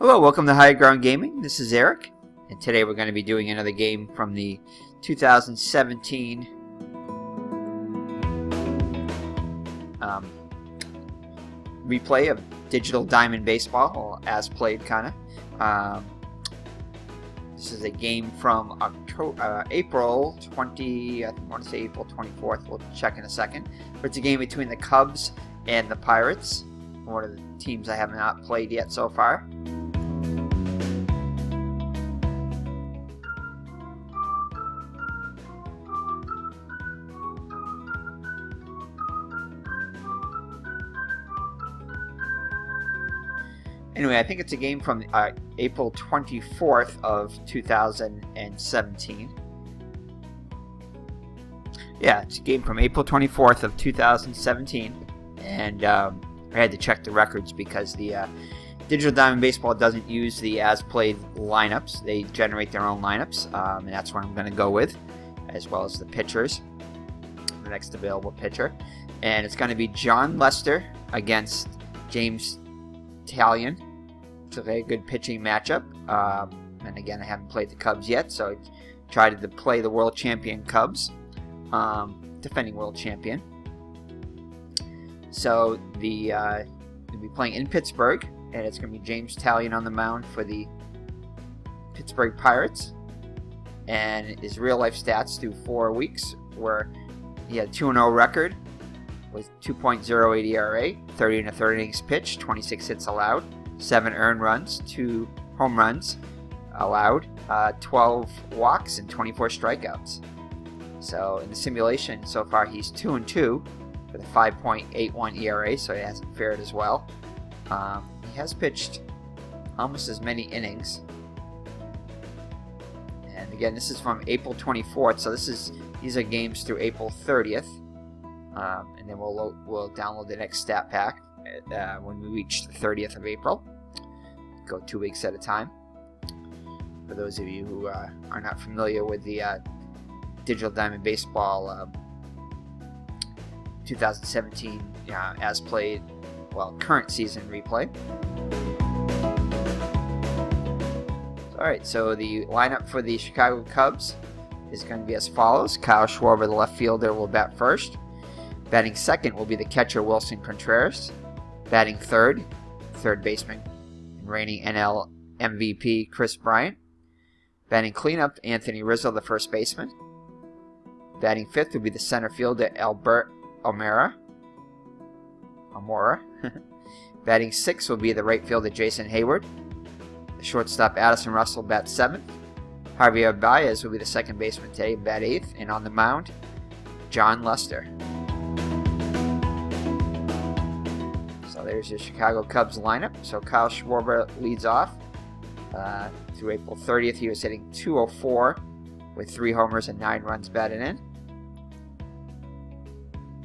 Hello, welcome to High Ground Gaming. This is Eric, and today we're going to be doing another game from the 2017 replay of Digital Diamond Baseball, as played, kind of. This is a game from April 20. I want to say April 24th. We'll check in a second. But it's a game between the Cubs and the Pirates, one of the teams I have not played yet so far. Anyway, I think it's a game from April 24th of 2017. Yeah, it's a game from April 24th of 2017. And I had to check the records because the Digital Diamond Baseball doesn't use the as-played lineups. They generate their own lineups, and that's what I'm going to go with, as well as the pitchers, the next available pitcher. And it's going to be Jon Lester against James Tallion. It's a very good pitching matchup. And again, I haven't played the Cubs yet, so I tried to play the world champion Cubs, defending world champion. So we'll be playing in Pittsburgh, and it's going to be James Tallion on the mound for the Pittsburgh Pirates. And his real life stats through 4 weeks were he had a 2-0 record with 2.08 ERA, 30 1/3 innings pitched, 26 hits allowed, 7 earned runs, 2 home runs allowed, 12 walks, and 24 strikeouts. So in the simulation so far, he's 2-2 with a 5.81 ERA, so he hasn't fared as well. He has pitched almost as many innings. And again, this is from April 24th, so these are games through April 30th. And then we'll download the next stat pack when we reach the 30th of April. Go 2 weeks at a time. For those of you who are not familiar with the Digital Diamond Baseball 2017 as played, well, current season replay. Alright, so the lineup for the Chicago Cubs is going to be as follows. Kyle Schwarber, the left fielder, will bat first. Batting second will be the catcher Willson Contreras. Batting third baseman and reigning NL MVP Kris Bryant. Batting cleanup, Anthony Rizzo, the first baseman. Batting fifth will be the center fielder Albert Almora. Batting sixth will be the right fielder Jason Hayward. The shortstop Addison Russell bats seventh. Javier Baez will be the second baseman today, bat eighth. And on the mound, Jon Lester. So there's your Chicago Cubs lineup. So Kyle Schwarber leads off. Through April 30th, he was hitting .204 with 3 homers and 9 runs batted in.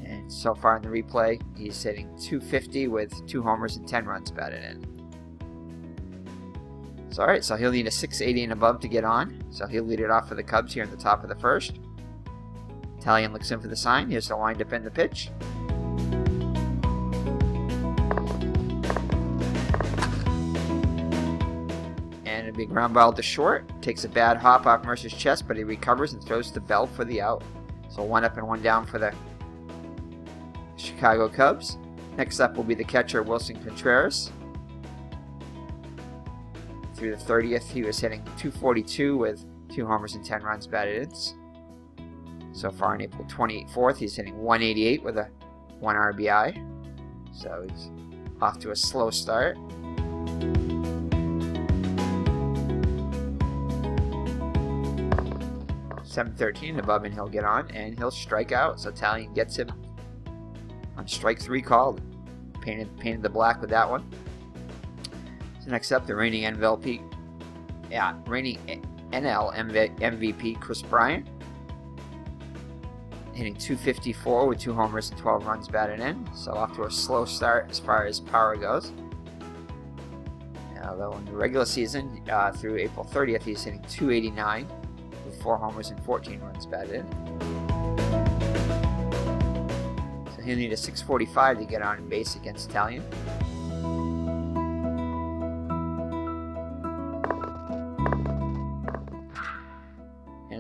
And so far in the replay, he's hitting .250 with 2 homers and 10 runs batted in. So alright, so he'll need a 680 and above to get on. So he'll lead it off for the Cubs here at the top of the first. Tallion looks in for the sign. Here's the windup and the pitch. And a big ground ball to short. Takes a bad hop off Mercer's chest, but he recovers and throws the bell for the out. So 1 up and 1 down for the Chicago Cubs. Next up will be the catcher Willson Contreras. Through the 30th, he was hitting .242 with 2 homers and 10 runs batted in. So far on April 24th, he's hitting .188 with a 1 RBI. So he's off to a slow start. .713 above, and he'll get on, and he'll strike out. So Tallion gets him on strike 3 called. Painted the black with that one. So next up, the reigning NL MVP Kris Bryant, hitting .254 with 2 homers and 12 runs batted in. So off to a slow start as far as power goes. Although in the regular season, through April 30th, he's hitting .289 with 4 homers and 14 runs batted in. So he'll need a 645 to get on base against Tallion.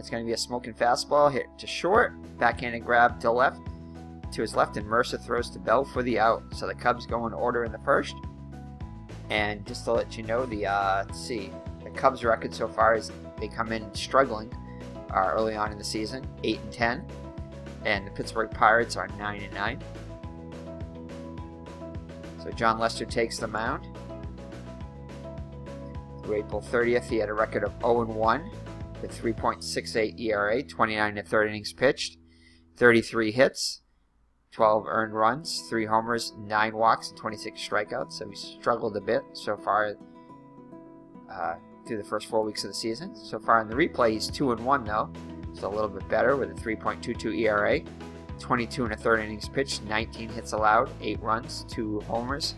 it's going to be a smoking fastball hit to short, backhanded grab to left, to his left, and Mercer throws to Bell for the out. So the Cubs go in order in the first. And just to let you know, the Cubs record so far is they come in struggling early on in the season, 8-10, and the Pittsburgh Pirates are 9-9. So John Lester takes the mound. Through April 30th, he had a record of 0-1 with 3.68 ERA, 29 1/3 innings pitched, 33 hits, 12 earned runs, 3 homers, 9 walks, and 26 strikeouts. So he struggled a bit so far through the first 4 weeks of the season. So far in the replay, he's 2-1 though, so a little bit better with a 3.22 ERA, 22 1/3 innings pitched, 19 hits allowed, 8 runs, 2 homers,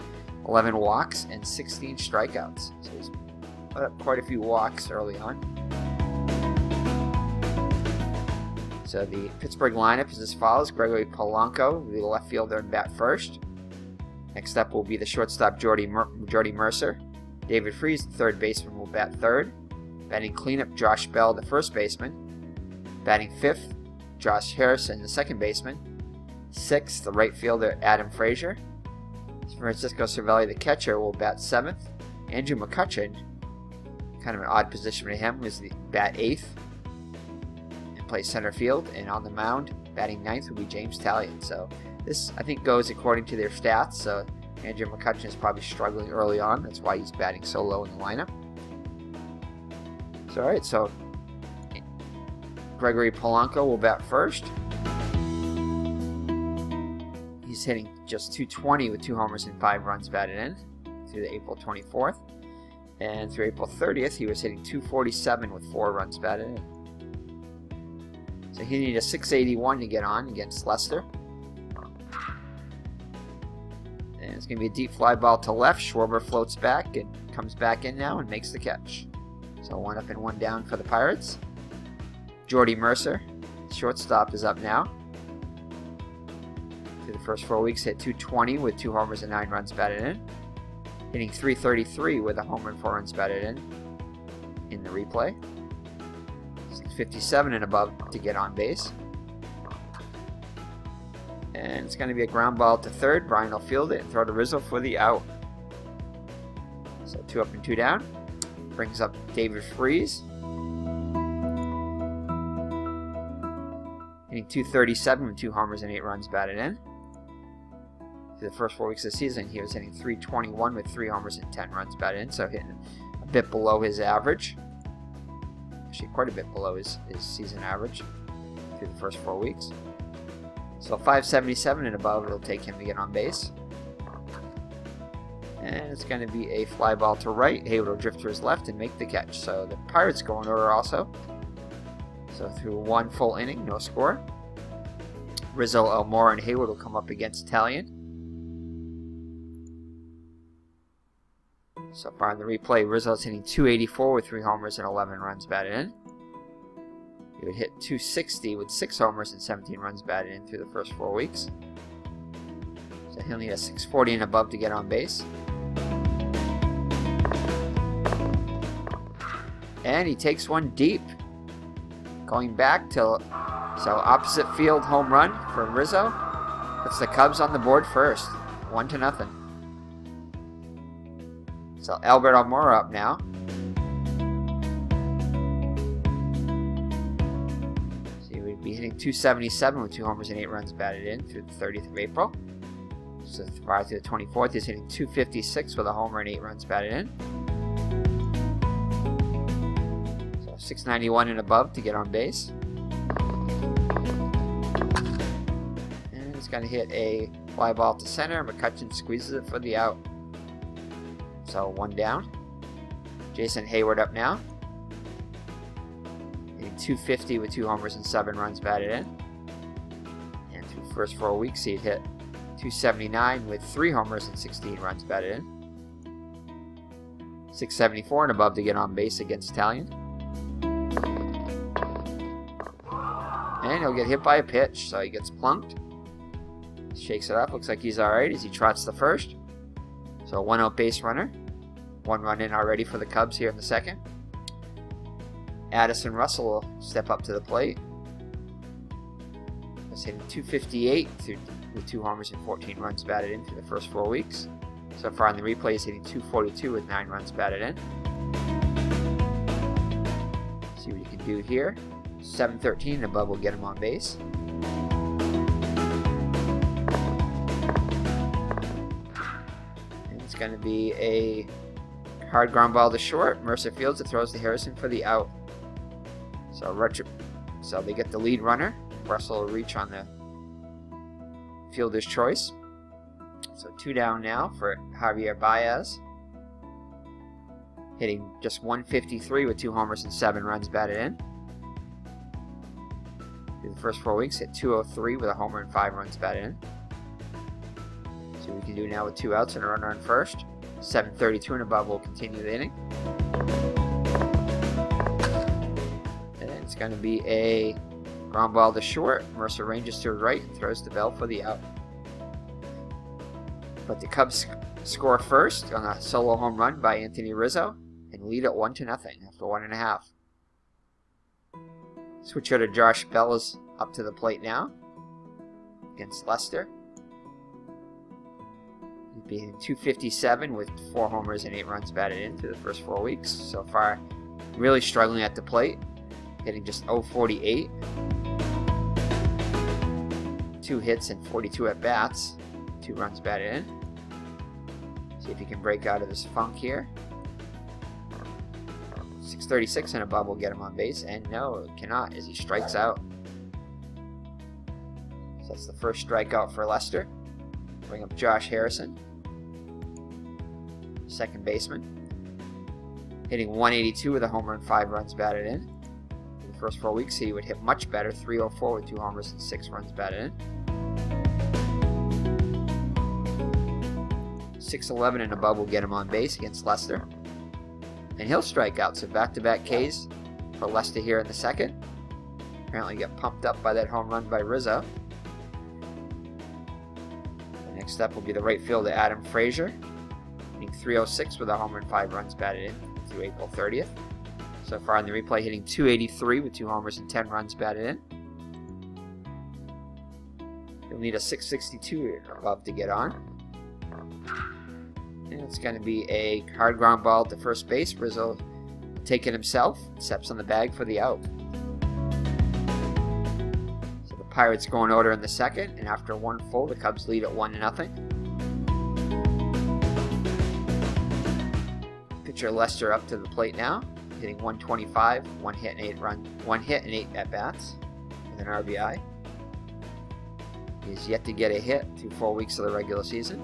11 walks, and 16 strikeouts. So he's put up quite a few walks early on. So the Pittsburgh lineup is as follows. Gregory Polanco will be the left fielder and bat first. Next up will be the shortstop Jordy Mercer. David Freese, the third baseman, will bat third. Batting cleanup, Josh Bell, the first baseman. Batting fifth, Josh Harrison, the second baseman. Sixth, the right fielder Adam Frazier. Francisco Cervelli, the catcher, will bat seventh. Andrew McCutchen, kind of an odd position for him, was the bat eighth. Plays center field, and on the mound batting ninth will be James Tallion. So this, I think, goes according to their stats. So Andrew McCutchen is probably struggling early on. That's why he's batting so low in the lineup. So alright, so Gregory Polanco will bat first. He's hitting just .220 with 2 homers and 5 runs batted in through the April 24th. And through April 30th, he was hitting .247 with 4 runs batted in. So he needed a .681 to get on against Lester. And it's going to be a deep fly ball to left. Schwarber floats back and comes back in now and makes the catch. So 1 up and 1 down for the Pirates. Jordy Mercer, shortstop, is up now. Through the first 4 weeks, hit .220 with 2 homers and 9 runs batted in. Hitting .333 with a homer and 4 runs batted in the replay. 57 and above to get on base. And it's going to be a ground ball to third. Brian will field it and throw to Rizzo for the out. So 2 up and 2 down. Brings up David Freese. Hitting .237 with 2 homers and 8 runs batted in. Through the first 4 weeks of the season, he was hitting .321 with 3 homers and 10 runs batted in. So hitting a bit below his average. Actually quite a bit below his season average through the first 4 weeks. So 577 and above, it'll take him to get on base. And it's going to be a fly ball to right. Hayward will drift to his left and make the catch. So the Pirates go in order also. So through 1 full inning, no score. Rizzo, Elmore, and Hayward will come up against Tallion. So far in the replay, Rizzo's hitting .284 with 3 homers and 11 runs batted in. He would hit .260 with 6 homers and 17 runs batted in through the first 4 weeks. So he'll need a .640 and above to get on base. And he takes one deep. Going back to, so opposite field home run for Rizzo. Puts the Cubs on the board first, 1-0. So Albert Almora up now. So he would be hitting .277 with 2 homers and 8 runs batted in through the 30th of April. So prior to the 24th, he's hitting .256 with a homer and 8 runs batted in. So 691 and above to get on base. And he's going to hit a fly ball to center. McCutchen squeezes it for the out. So 1 down. Jason Hayward up now. Hitting .250 with 2 homers and 7 runs batted in. And through the first 4 weeks, he'd hit .279 with 3 homers and 16 runs batted in. 674 and above to get on base against Tallion. And he'll get hit by a pitch, so he gets plunked. Shakes it up, looks like he's alright as he trots the first. So 1 out base runner. 1 run in already for the Cubs here in the second. Addison Russell will step up to the plate. He's hitting .258 with 2 homers and 14 runs batted in through the first 4 weeks. So far in the replay, he's hitting .242 with 9 runs batted in. See what he can do here. 713 and above will get him on base. And it's going to be a hard ground ball to short. Mercer fields it, throws to Harrison for the out. So they get the lead runner. Russell will reach on the fielder's choice. So 2 down now for Javier Baez. Hitting just .153 with 2 homers and 7 runs batted in. Through the first 4 weeks, hit .203 with a homer and 5 runs batted in. See what we can do now with 2 outs and a runner on first. 732 and above will continue the inning. And it's going to be a ground ball to short. Mercer ranges to his right and throws to Bell for the out. But the Cubs score first on a solo home run by Anthony Rizzo and lead at 1-0 after 1.5. Switch over to Josh Bell is up to the plate now against Lester. He's beating .257 with 4 homers and 8 runs batted in through the first 4 weeks. So far, really struggling at the plate, hitting just .048. 2 hits and 42 at bats, 2 runs batted in. See if he can break out of this funk here. 636 and above will get him on base, and no, it cannot as he strikes out. So that's the first strikeout for Lester. Bring up Josh Harrison, second baseman. Hitting .182 with a homer and 5 runs batted in. In the first 4 weeks, he would hit much better, .304 with 2 homers and 6 runs batted in. 611 and above will get him on base against Lester. And he'll strike out, so back-to-back Ks for Lester here in the second. Apparently get pumped up by that home run by Rizzo. The next up will be the right fielder Adam Frazier, hitting .306 with a homer and 5 runs batted in through April 30th. So far in the replay, hitting .283 with 2 homers and 10 runs batted in. He'll need a .662 above to get on. And it's going to be a hard ground ball to first base. Rizzo take it himself, steps on the bag for the out. So the Pirates go in order in the second, and after 1 full, the Cubs lead at 1-0. Pitcher Lester up to the plate now, hitting .125, 1 hit and 8 at bats with an RBI. He's yet to get a hit through 4 weeks of the regular season.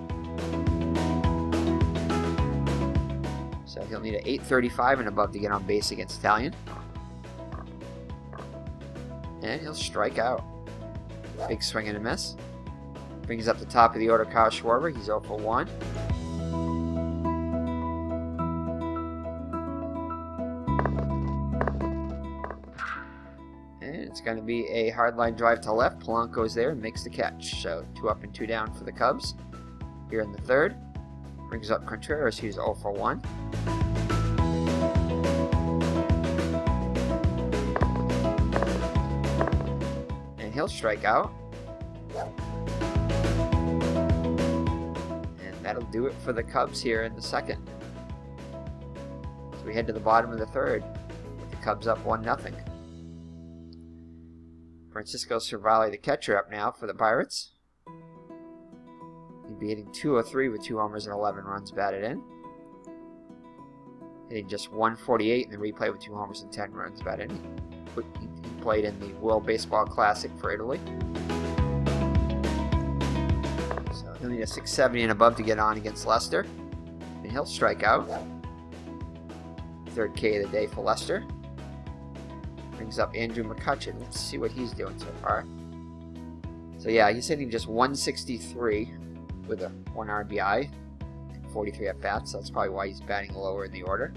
So he'll need an .835 and above to get on base against Tallion. And he'll strike out. Big swing and a miss. Brings up the top of the order Kyle Schwarber. He's 0 for 1. And it's going to be a hard line drive to left. Polanco's there and makes the catch. So 2 up and 2 down for the Cubs. Here in the third. Brings up Contreras, who's 0 for 1. And he'll strike out. And that'll do it for the Cubs here in the second. So we head to the bottom of the third, with the Cubs up 1-0. Francisco Cervalli, the catcher, up now for the Pirates. He'd be hitting .203 with 2 homers and 11 runs batted in. Hitting just .148 in the replay with 2 homers and 10 runs batted in. He played in the World Baseball Classic for Italy. So he'll need a .670 and above to get on against Lester. And he'll strike out. Third K of the day for Lester. Brings up Andrew McCutcheon. Let's see what he's doing so far. So yeah, he's hitting just .163 with a 1 RBI and 43 at bats. So that's probably why he's batting lower in the order.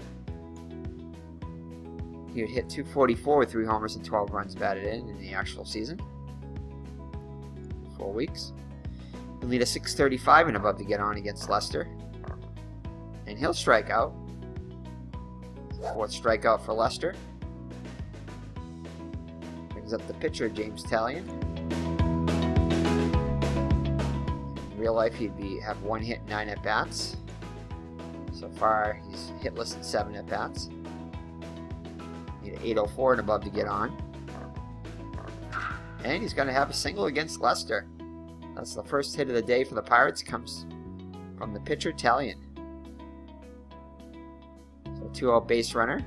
He would hit .244 with 3 homers and 12 runs batted in the actual season. 4 weeks. He'll need a .635 and above to get on against Lester. And he'll strike out. 4th strikeout for Lester. Brings up the pitcher, James Tallion. In real life, he'd have 1 hit, 9 at-bats. So far, he's hitless in 7 at-bats. Need an 804 and above to get on. And he's going to have a single against Leicester. That's the first hit of the day for the Pirates. Comes from the pitcher, Tallion. So 2-out base runner.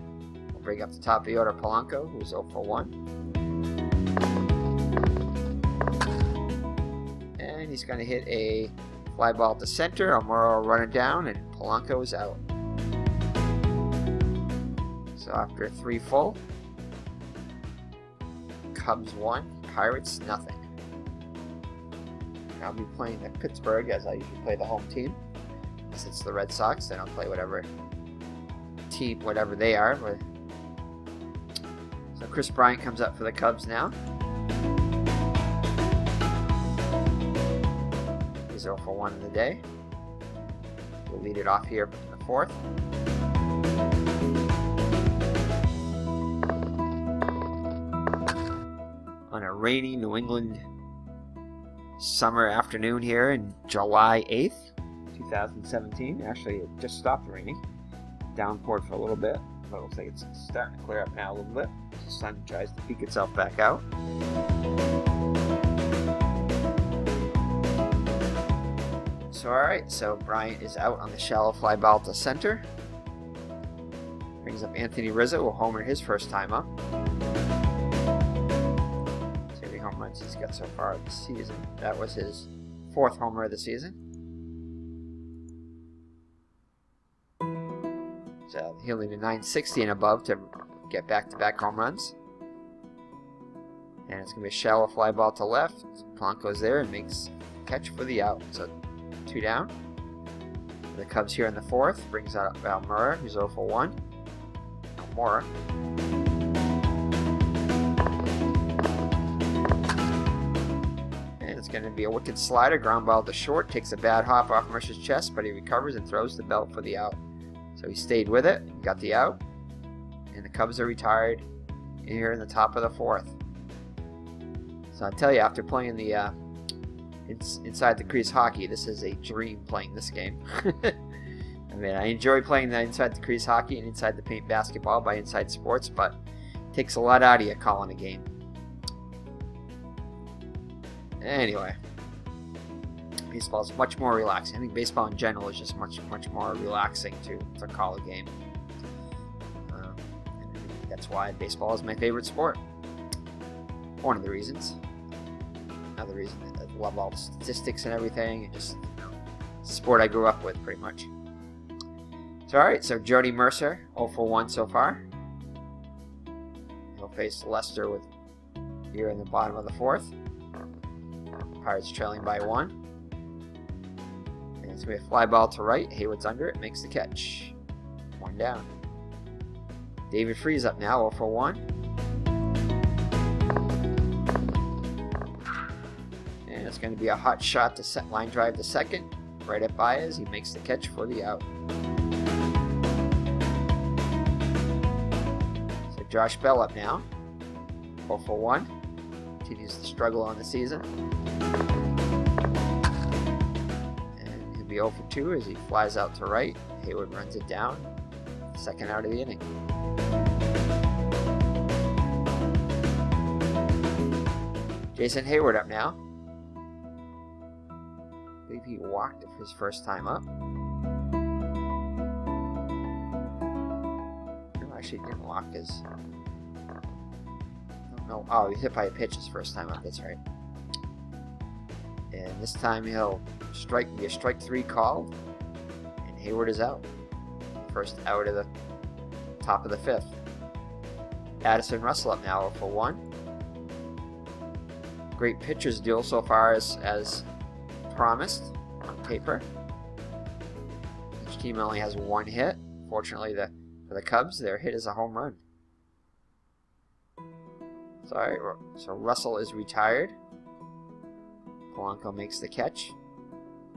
We'll bring up the top of the order, Polanco, who's 0 for 1. And he's going to hit a fly ball to center. Almora will run it down, and Polanco is out. So after 3 full, Cubs 1, Pirates nothing. I'll be playing the Pittsburgh, as I usually play the home team. Since it's the Red Sox, then I'll play whatever team, whatever they are. But so Chris Bryant comes up for the Cubs now. He's 0 for 1 in the day. We'll lead it off here in the 4th. On a rainy New England summer afternoon here in July 8th, 2017. Actually, it just stopped raining. Downpoured for a little bit, but it looks like it's starting to clear up now a little bit. The sun tries to peek itself back out. So alright, so Bryant is out on the shallow fly ball to center. Brings up Anthony Rizzo, who homered his first time up. See how many home runs he's got so far this season. That was his 4th homer of the season. So he'll need a 960 and above to get back-to-back home runs. And it's going to be a shallow fly ball to left. Polanco's there and makes a catch for the out. So 2 down. The Cubs here in the 4th. Brings out Almora, who's 0 for 1. Almora. And it's going to be a wicked slider. Ground ball to short. Takes a bad hop off Mercer's chest, but he recovers and throws the belt for the out. So he stayed with it, got the out, and the Cubs are retired here in the top of the 4th. So I tell you, after playing the inside the crease hockey, this is a dream playing this game. I mean, I enjoy playing the inside the crease hockey and inside the paint basketball by Inside Sports, but it takes a lot out of you calling a game. Anyway. Baseball is much more relaxing. I think baseball in general is just much more relaxing to call a game. And I think that's why baseball is my favorite sport. One of the reasons. Another reason I love all the statistics and everything, and just it's a sport I grew up with pretty much. So alright, so Jody Mercer, 0 for 1 so far. He'll face Leicester with here in the bottom of the 4th. Pirates trailing by 1. It's going to be a fly ball to right. Hayward's under it. Makes the catch. 1 down. David Freese up now. 0 for 1. And it's going to be a hot shot to set line drive to second. Right at Baez. He makes the catch for the out. So Josh Bell up now. 0 for 1. Continues to struggle on the season. 0 for 2 as he flies out to right. Hayward runs it down. 2nd out of the inning. Jason Hayward up now. I believe he walked his first time up. No, actually didn't walk his... No, oh, he hit by a pitch his first time up, that's right. And this time he'll be a strike 3 called, and Hayward is out. First out of the top of the 5th. Addison Russell up now 0 for 1. Great pitcher's duel so far as promised on paper. Each team only has 1 hit. Fortunately for the Cubs, their hit is a home run. So Russell is retired. Polanco makes the catch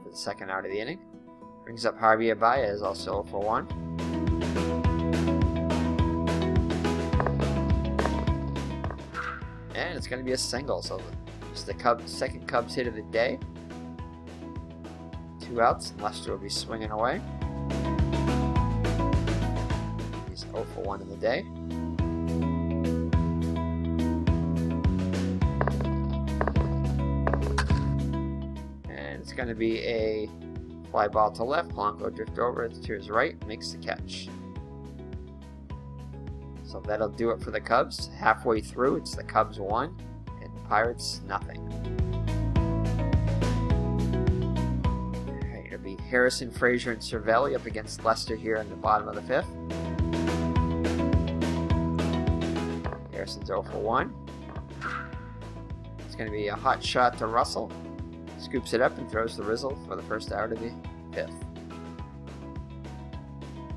for the 2nd out of the inning. Brings up Javier Baez, also 0 for 1. And And it's going to be a single, so it's the second Cubs hit of the day. 2 outs, and Lester will be swinging away. He's 0 for 1 in the day. And it's going to be a fly ball to left. Polanco drift over to his right, makes the catch. So that'll do it for the Cubs. Halfway through, it's the Cubs 1 and the Pirates nothing. Alright, it'll be Harrison, Frazier, and Cervelli up against Lester here in the bottom of the 5th. Harrison's 0 for 1. It's going to be a hot shot to Russell. Scoops it up and throws the Rizzle for the first out of the 5th.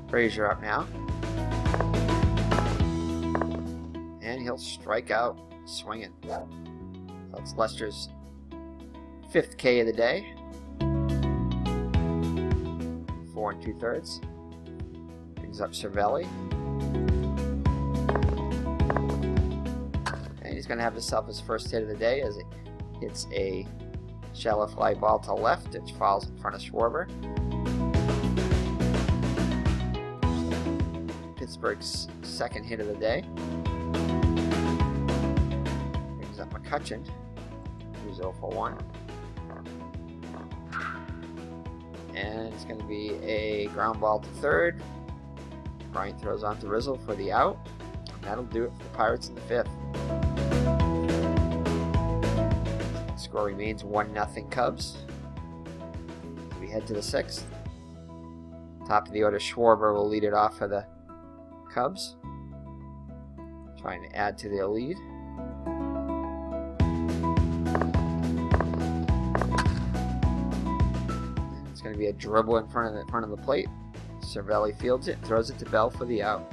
Frazier up now. And he'll strike out swinging. So that's Lester's 5th K of the day. 4 2/3. Brings up Cervelli. And he's going to have himself his first hit of the day as it hits a shallow fly ball to left, which falls in front of Schwarber. Pittsburgh's 2nd hit of the day. Brings up McCutcheon, who's 0 for 1. And it's going to be a ground ball to 3rd. Bryant throws on to Rizzle for the out. And that'll do it for the Pirates in the 5th. Score remains 1-0 Cubs. We head to the 6th. Top of the order, Schwarber will lead it off for the Cubs. Trying to add to their lead. It's going to be a dribble in front of the plate. Cervelli fields it, throws it to Bell for the out.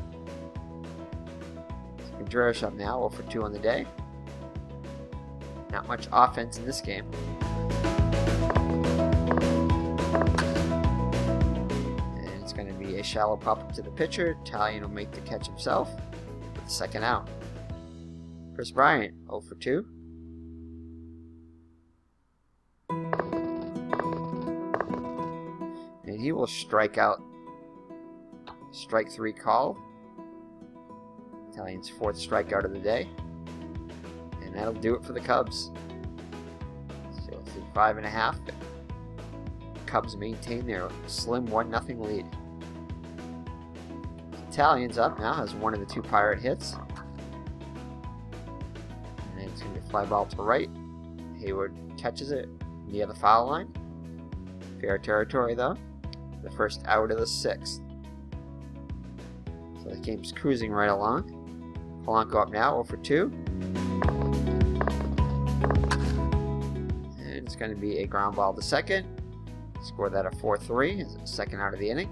Contreras up now, 0 for 2 on the day. Not much offense in this game. And it's going to be a shallow pop-up to the pitcher. Tallion will make the catch himself with the 2nd out. Chris Bryant, 0 for 2. And he will strike out. Strike 3 called. Tallion's 4th strikeout of the day. And that'll do it for the Cubs. So let's see, 5.5. Cubs maintain their slim 1-0 lead. Tallion's up now, has one of the 2 Pirate hits. And then it's going to be a fly ball to right. Hayward catches it near the foul line. Fair territory though. The first out of the 6th. So the game's cruising right along. Polanco up now, 0 for 2. And it's going to be a ground ball to 2nd. Score that a 4-3 as the 2nd out of the inning.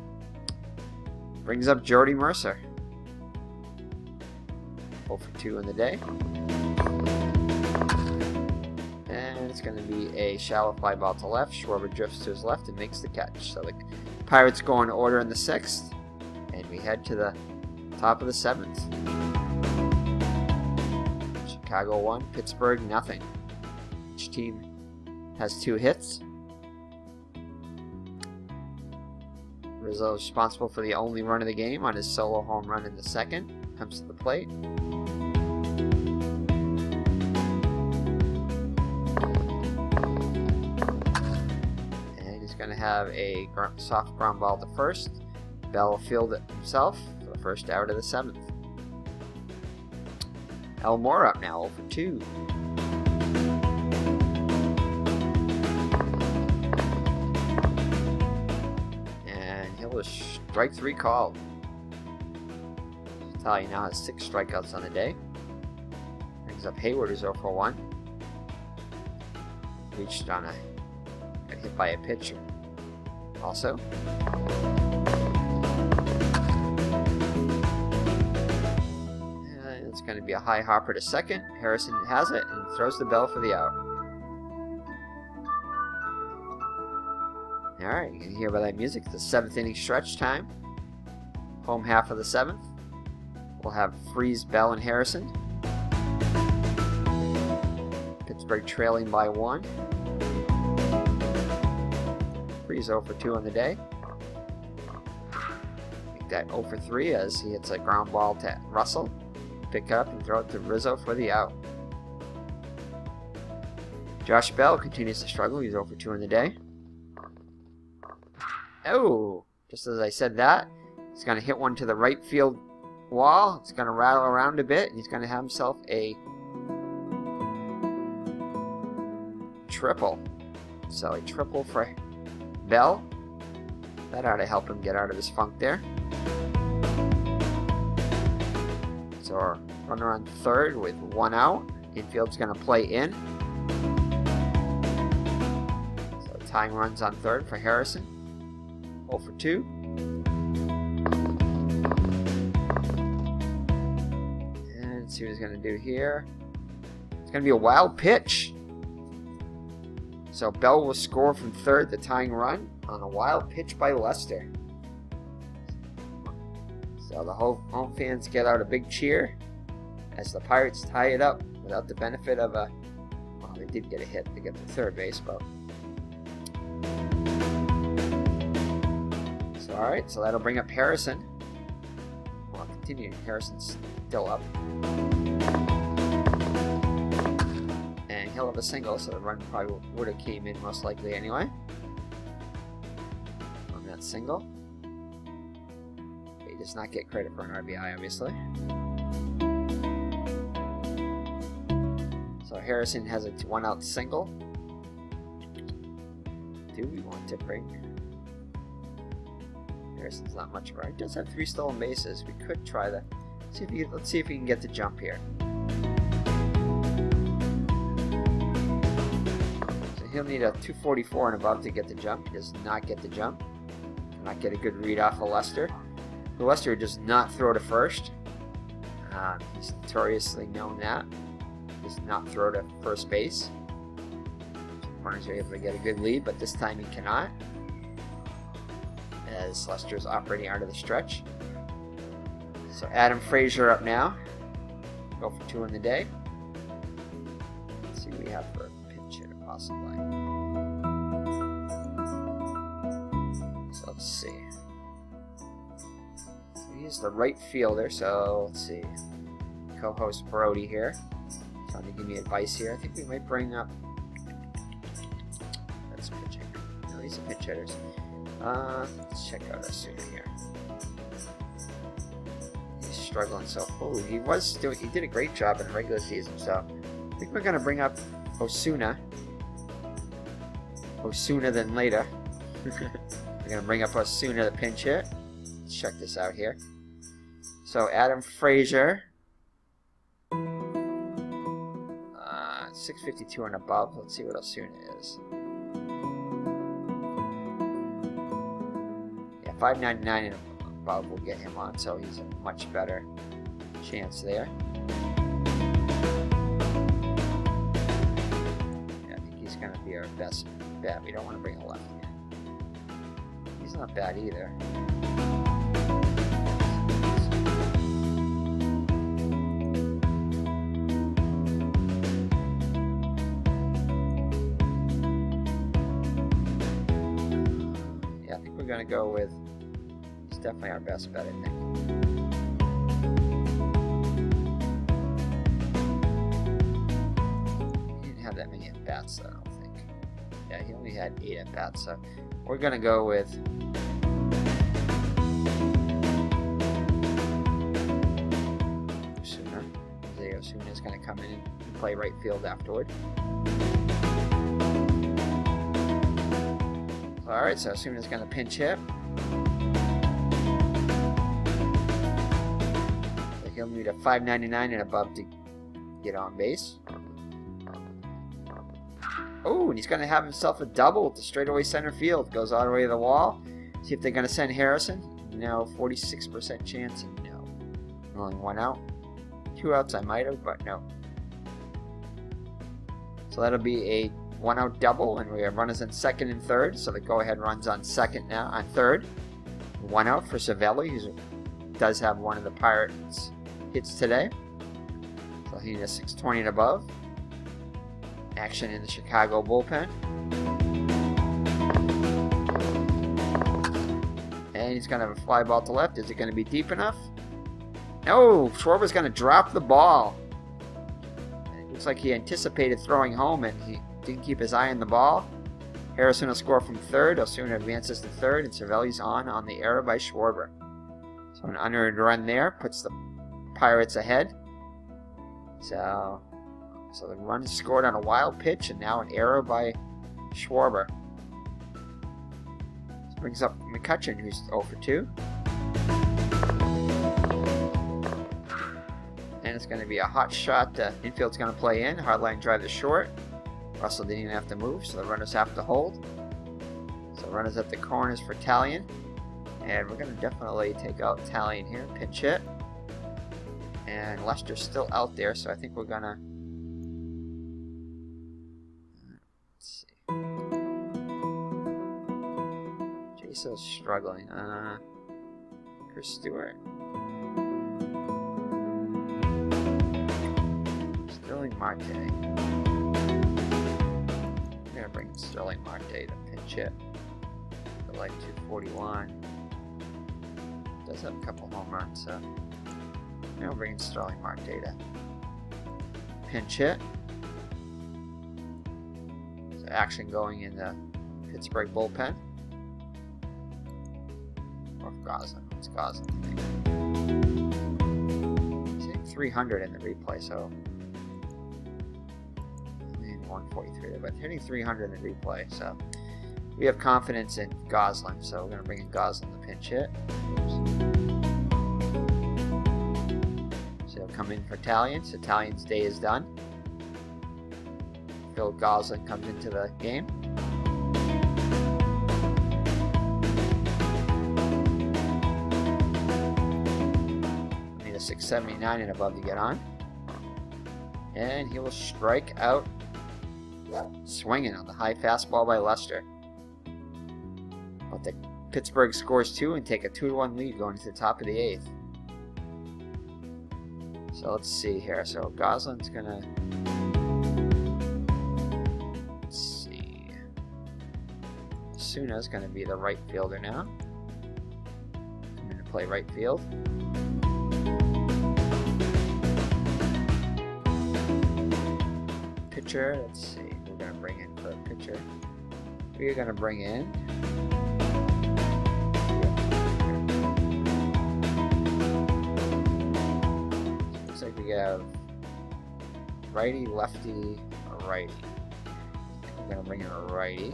Brings up Jody Mercer. 0 for 2 in the day. And it's going to be a shallow fly ball to left. Schwarber drifts to his left and makes the catch. So the Pirates go in order in the 6th. And we head to the top of the 7th. Chicago 1, Pittsburgh nothing. Each team has 2 hits. Rizzo is responsible for the only run of the game on his solo home run in the 2nd. Comes to the plate. And he's going to have a soft ground ball to 1st. Bell will field it himself for the first out of the 7th. Elmore up now, 0 for 2. And he'll strike 3 called. Tallion now has 6 strikeouts on the day. Brings up Hayward, who's 0 for 1. Reached on got hit by a pitch also. It's going to be a high hopper to 2nd. Harrison has it and throws the Bell for the out. Alright, you can hear by that music. The 7th inning stretch time. Home half of the 7th. We'll have Freeze, Bell, and Harrison. Pittsburgh trailing by 1. He's 0 for 2 on the day. Make that 0 for 3 as he hits a ground ball to Russell. Pick up and throw it to Rizzo for the out. Josh Bell continues to struggle. He's 0 for 2 on the day. Oh, just as I said that, he's going to hit one to the right field wall. It's going to rattle around a bit, and he's going to have himself a triple. So a triple for Bell. That ought to help him get out of his funk there. So our runner on third with 1 out. Infield's going to play in. So tying runs on third for Harrison. 0 for 2. And let's see what he's going to do here. It's going to be a wild pitch. So Bell will score from third, the tying run, on a wild pitch by Lester. So the home fans get out a big cheer as the Pirates tie it up without the benefit of a... Well, they did get a hit to get to third base, but... So, alright, so that'll bring up Harrison. Well, continuing, Harrison's still up. He'll have a single, so the run probably would have came in most likely anyway. On that single. He does not get credit for an RBI, obviously. So Harrison has a 1-out single. Do we want to bring... Harrison's not much better. He does have 3 stolen bases. We could try that. Let's see if we can get the jump here. He'll need a 244 and above to get the jump. He does not get the jump. Not get a good read off of Lester. Lester does not throw to first. He's notoriously known that. He does not throw to first base. Runners are able to get a good lead, but this time he cannot. As Lester is operating out of the stretch. So Adam Frazier up now. 0 for 2 in the day. Let's see what we have for possibly. So let's see. So he's the right fielder, so let's see. Co-host Brody here. Trying to give me advice here. I think we might bring up... That's pitching. No, he's a pinch hitter. Let's check out Osuna here. He's struggling, so... Oh, he did a great job in the regular season, so... I think we're going to bring up Osuna. Sooner than later. We're going to bring up Osuna, the pinch hit. Let's check this out here. So Adam Frazier. 652 and above. Let's see what Osuna is. Yeah, 599 and above will get him on, so he's a much better chance there. Yeah, I think he's going to be our best bet. We don't want to bring a left hand. He's not bad either. Yeah, I think we're going to go with... He's definitely our best bet, I think. He didn't have that many at-bats, though. Yeah, he only had 8 at bats, so we're gonna go with Osuna. Osuna is gonna come in and play right field afterward. Alright, so Osuna's gonna pinch hit. So he'll need a 599 and above to get on base. Oh, and he's going to have himself a double to straightaway center field. Goes all the way to the wall. See if they're going to send Harrison. No, 46% chance, and no. Only 1 out. 2 outs I might have, but no. So that'll be a 1-out double, and we have runners in second and third. So the go-ahead runs on second now, on third. 1 out for Savelli, who does have one of the Pirates hits today. So he needs a 620 and above. Action in the Chicago bullpen. And he's going to have a fly ball to left. Is it going to be deep enough? No! Schwarber's going to drop the ball. It looks like he anticipated throwing home and he didn't keep his eye on the ball. Harrison will score from third. Osuna advances to third, and Cervelli's on the error by Schwarber. So an unearned run there puts the Pirates ahead. So the run is scored on a wild pitch, and now an error by Schwarber. This brings up McCutchen, who's 0 for 2. And it's going to be a hot shot. Infield's going to play in. Hardline drive to short. Russell didn't even have to move, so the runners have to hold. So runners at the corners for Tallion. And we're going to definitely take out Tallion here. Pinch hit. And Lester's still out there, so I think we're going to... Let's see. Jason's struggling. Chris Stewart. Sterling Marte. I'm going to bring Sterling Marte to pinch hit for like 241. Does have a couple home runs, so I'm going to bring Sterling Marte to pinch hit. So action going in the Pittsburgh bullpen. Or Goslin. It's Goslin. He's hitting 300 in the replay, so 143, but hitting 300 in the replay, so we have confidence in Goslin, so we're going to bring in Goslin to pinch hit. So he'll come in for Tallion, so Tallion's day is done. Phil Goslin comes into the game. I need a 679 and above to get on. And he will strike out, swinging on the high fastball by Lester. But the Pittsburgh scores 2 and take a 2-1 lead going to the top of the 8th. So let's see here. So Goslin's gonna... Let's see. Osuna's gonna be the right fielder now. I'm gonna play right field. Pitcher, let's see. We're going to bring in for a pitcher. We're going to bring in... Looks like we have righty, lefty, or righty. We're going to bring in a righty.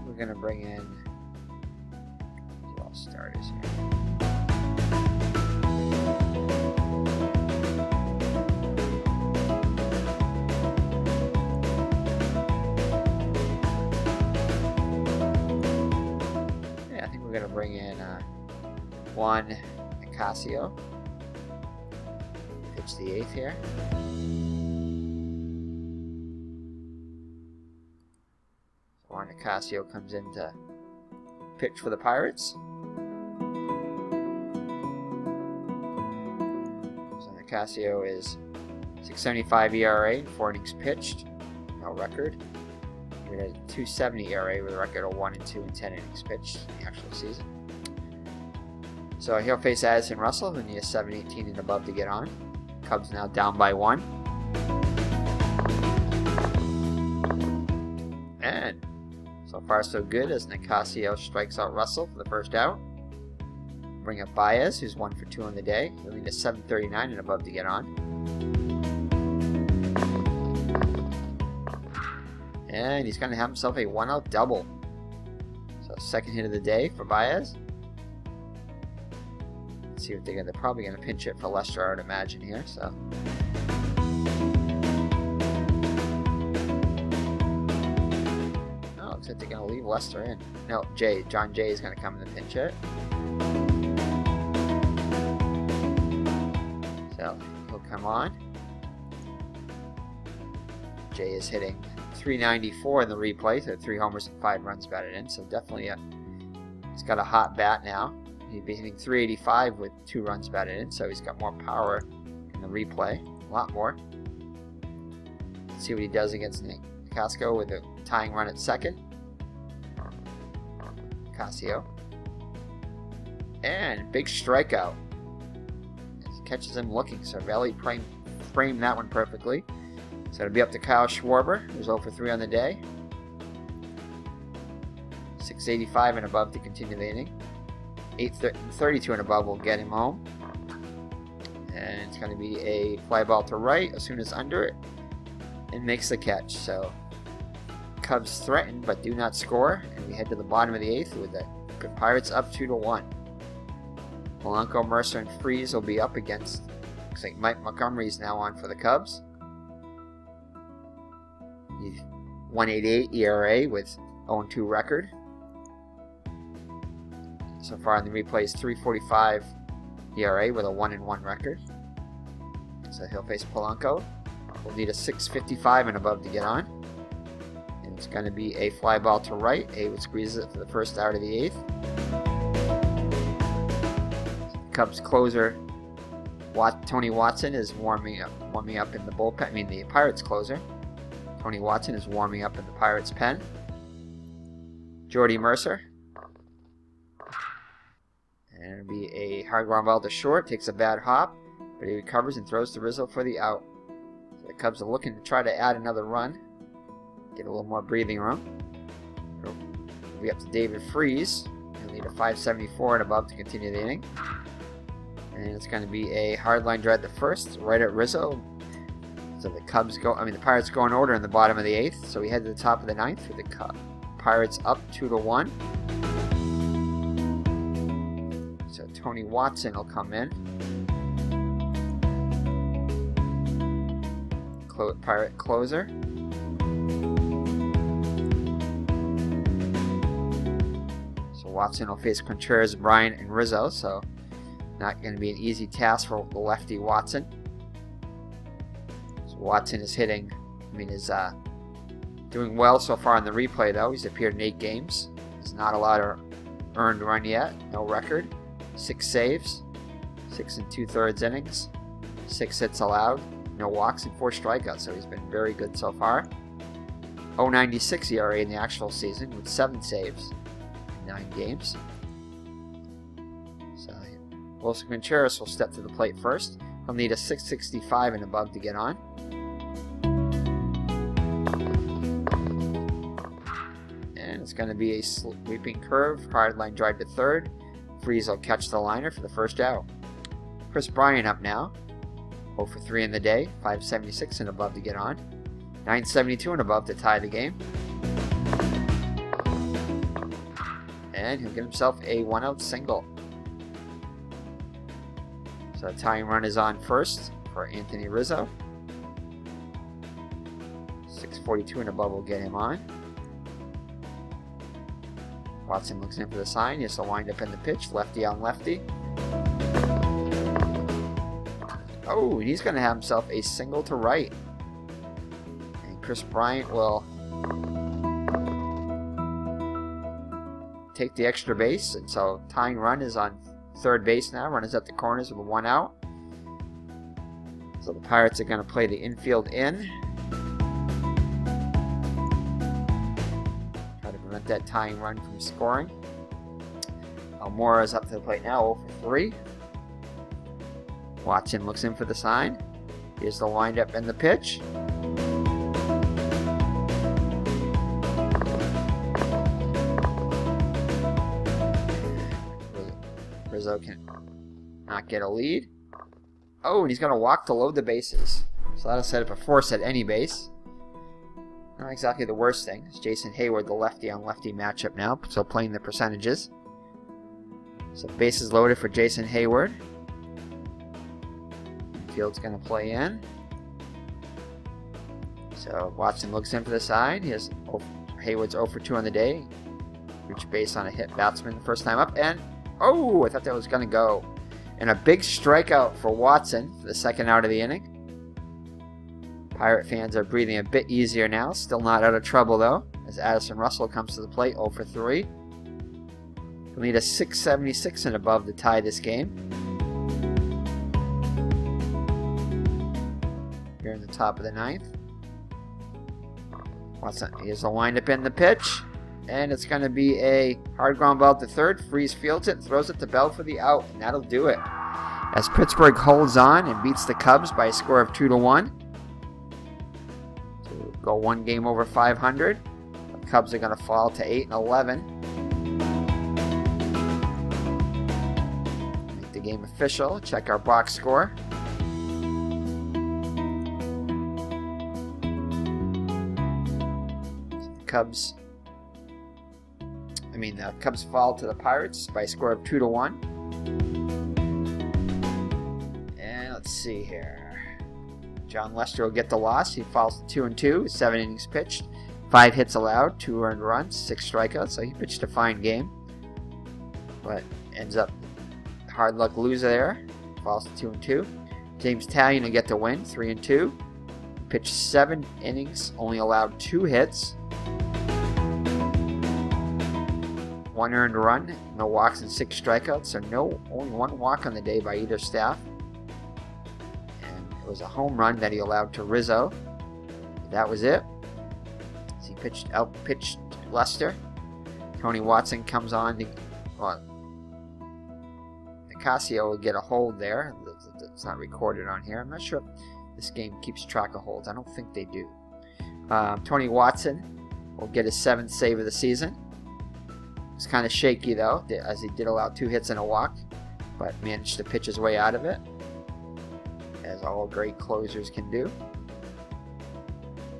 We're going to bring in all starters here. Yeah, I think we're going to bring in Juan Nicasio. Pitch the 8th here. Juan Nicasio comes in to pitch for the Pirates. So Nicasio is 6.75 ERA, 4 innings pitched, no record. He had a 2.70 ERA with a record of 1-2 in 10 innings pitched in the actual season. So he'll face Addison Russell, who needs 7.18 and above to get on. Cubs now down by 1. And so far so good as Nicasio strikes out Russell for the first out. Bring up Baez, who's 1 for 2 on the day. He'll need a 7.39 and above to get on. And he's going to have himself a 1-out double. So second hit of the day for Baez. Let's see what they're probably going to pinch it for Lester, I would imagine here. So. Oh, looks like they're going to leave Lester in. No, John Jay is going to come in and pinch it. So he'll come on. Jay is hitting .394 in the replay, so 3 homers and 5 runs batted in. So definitely he's got a hot bat now. He'd be hitting .385 with 2 runs batted in, so he's got more power in the replay, a lot more. Let's see what he does against Nick Casco with a tying run at second. Casio. And big strikeout. He catches him looking, so Valley framed that one perfectly. So it'll be up to Kyle Schwarber, who's 0 for 3 on the day. 685 and above to continue the inning. 832 and above will get him home. And it's going to be a fly ball to right as soon as under it. And makes the catch. So Cubs threaten but do not score. And we head to the bottom of the 8th with the Pirates up 2-1. Polanco, Mercer, and Freese will be up against. Looks like Mike Montgomery's now on for the Cubs. 1.88 ERA with 0-2 record. So far in the replay is 3.45 ERA with a 1-1 record. So he'll face Polanco. We'll need a 6.55 and above to get on. And it's going to be a fly ball to right. Haywood squeezes it for the first out of the 8th. Cubs closer Tony Watson is warming up in the bullpen. I mean, the Pirates closer Tony Watson is warming up in the Pirates pen. Jordy Mercer. And it'll be a hard ground ball to short. Takes a bad hop, but he recovers and throws to Rizzo for the out. So the Cubs are looking to try to add another run. Get a little more breathing room. It'll be up to David Freese. He'll need a 5.74 and above to continue the inning. And it's going to be a hard line drive to first, right at Rizzo. So the Pirates go in order in the bottom of the 8th. So we head to the top of the 9th with the Pirates up 2-1. So Tony Watson will come in. Pirate closer. So Watson will face Contreras, Bryant, and Rizzo. So not going to be an easy task for the lefty Watson. So Watson is hitting, doing well so far in the replay though. He's appeared in 8 games. He's not allowed an earned run yet, no record. 6 saves, 6 2/3 innings, 6 hits allowed, no walks, and 4 strikeouts. So he's been very good so far. 0.96 ERA in the actual season with 7 saves in 9 games. So Wilson Contreras will step to the plate first. He'll need a 6.65 and above to get on. And it's going to be a sweeping curve, hard line drive to third. Freese will catch the liner for the first out. Chris Bryant up now. 0 for 3 in the day, 5.76 and above to get on. 9.72 and above to tie the game. And he'll get himself a 1-out single. So the tying run is on first for Anthony Rizzo. 6.42 and above will get him on. Watson looks in for the sign. Yes, will wind up in the pitch. Lefty on lefty. Oh, and he's going to have himself a single to right. And Chris Bryant will take the extra base. And so tying run is on third base now. Runners at the corners with a 1 out. So the Pirates are going to play the infield in. That tying run from scoring. Almora is up to the plate now, 0 for 3. Watson looks in for the sign. Here's the windup and the pitch. Rizzo can not get a lead. Oh, and he's going to walk to load the bases. So that'll set up a force at any base. Not exactly the worst thing. It's Jason Hayward, the lefty on lefty matchup now, so playing the percentages. So bases loaded for Jason Hayward. Field's going to play in. So Watson looks in for the side. He has Hayward's 0 for 2 on the day. Reached base on a hit batsman the first time up, and oh, I thought that was going to go. And a big strikeout for Watson for the second out of the inning. Pirate fans are breathing a bit easier now. Still not out of trouble though, as Addison Russell comes to the plate, 0 for 3. We'll need a 676 and above to tie this game. Here in the top of the ninth. Watson, here's the windup in the pitch. And it's going to be a hard ground ball to third. Freeze fields it and throws it to Bell for the out. And that'll do it. As Pittsburgh holds on and beats the Cubs by a score of 2-1. To go one game over 500. The Cubs are going to fall to 8-11. Make the game official. Check our box score. The Cubs fall to the Pirates by a score of 2-1. And let's see here. John Lester will get the loss. He falls to 2-2, 7 innings pitched, 5 hits allowed, 2 earned runs, 6 strikeouts. So he pitched a fine game, but ends up hard luck loser there. Falls to 2-2. James Tallion will get the win, 3-2. Pitched 7 innings, only allowed 2 hits. 1 earned run, no walks and 6 strikeouts, so only 1 walk on the day by either staff. And it was a home run that he allowed to Rizzo. That was it. So he outpitched Lester. Tony Watson comes on. Nicasio will get a hold there. It's not recorded on here. I'm not sure if this game keeps track of holds. I don't think they do. Tony Watson will get his 7th save of the season. It's kind of shaky though, as he did allow 2 hits and a walk, but managed to pitch his way out of it, as all great closers can do.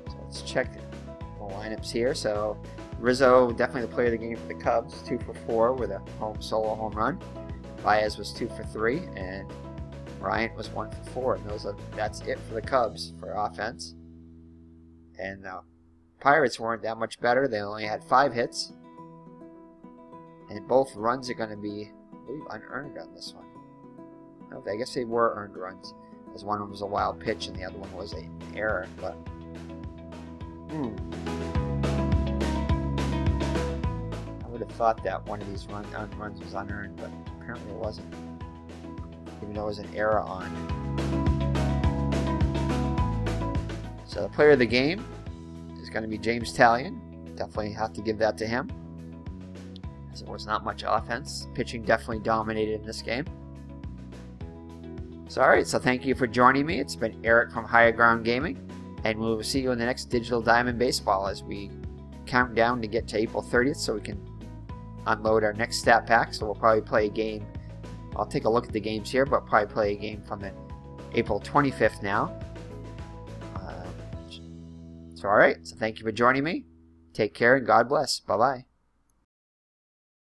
So let's check the lineups here. So Rizzo, definitely the player of the game for the Cubs, 2 for 4 with a solo home run. Baez was 2 for 3, and Bryant was 1 for 4. And that's it for the Cubs for offense. And the Pirates weren't that much better. They only had 5 hits. And both runs are going to be, I believe, unearned on this one. No, I guess they were earned runs, as one of them was a wild pitch and the other one was an error. But I would have thought that one of these runs was unearned, but apparently it wasn't, even though it was an error on. So the player of the game is going to be James Tallion. Definitely have to give that to him. There was not much offense. Pitching definitely dominated in this game. So alright, so thank you for joining me. It's been Eric from Higher Ground Gaming, and we will see you in the next Digital Diamond Baseball as we count down to get to April 30th so we can unload our next stat pack. So we'll probably play a game. I'll take a look at the games here, but probably play a game from the April 25th now. So alright, so thank you for joining me. Take care and God bless. Bye-bye.